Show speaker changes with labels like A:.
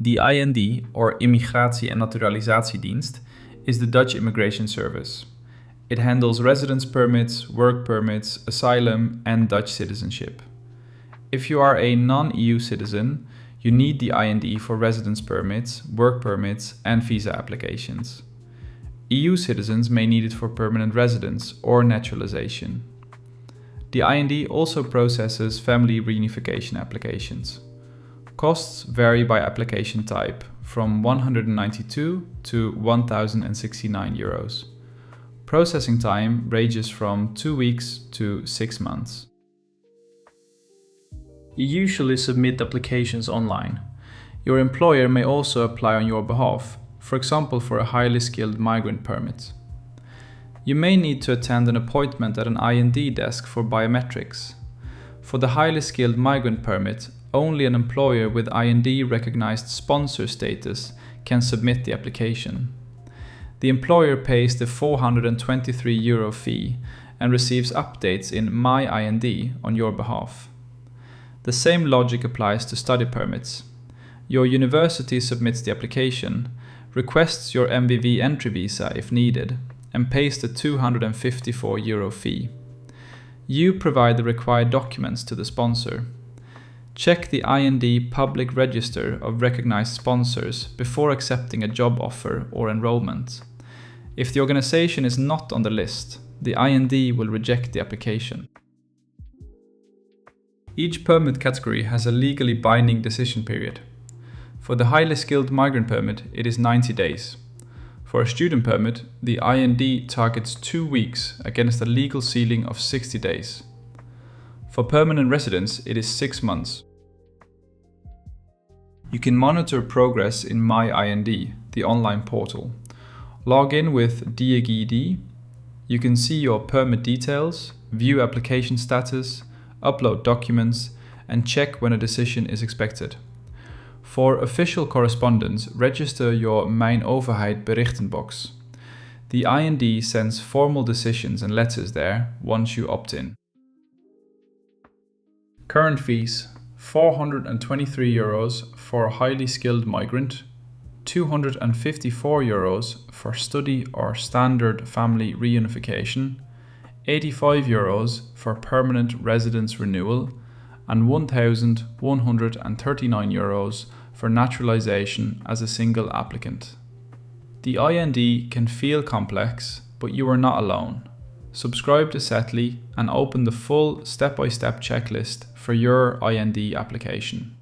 A: The IND, or Immigratie- en Naturalisatiedienst, is the Dutch immigration service. It handles residence permits, work permits, asylum, and Dutch citizenship. If you are a non-EU citizen, you need the IND for residence permits, work permits, and visa applications. EU citizens may need it for permanent residence or naturalisation. The IND also processes family reunification applications. Costs vary by application type, from 192 to 1,069 euros. Processing time ranges from 2 weeks to 6 months. You usually submit applications online. Your employer may also apply on your behalf, for example for a highly skilled migrant permit. You may need to attend an appointment at an IND desk for biometrics. For the highly skilled migrant permit, only an employer with IND recognized sponsor status can submit the application. The employer pays the €423 fee and receives updates in My IND on your behalf. The same logic applies to study permits. Your university submits the application, requests your MVV entry visa if needed, and pays the €254 fee. You provide the required documents to the sponsor. Check the IND public register of recognized sponsors before accepting a job offer or enrollment. If the organization is not on the list, the IND will reject the application. Each permit category has a legally binding decision period. For the highly skilled migrant permit, it is 90 days. For a student permit, the IND targets 2 weeks against a legal ceiling of 60 days. For permanent residence, it is 6 months. You can monitor progress in My IND, the online portal. Log in with DIGD. You can see your permit details, view application status, upload documents, and check when a decision is expected. For official correspondence, register your Mijn Overheid Berichten box. The IND sends formal decisions and letters there once you opt in. Current fees: €423 for a highly skilled migrant, €254 for study or standard family reunification, €85 for permanent residence renewal, and €1,139 for naturalisation as a single applicant. The IND can feel complex, but you are not alone. Subscribe to Settli and open the full step-by-step checklist for your IND application.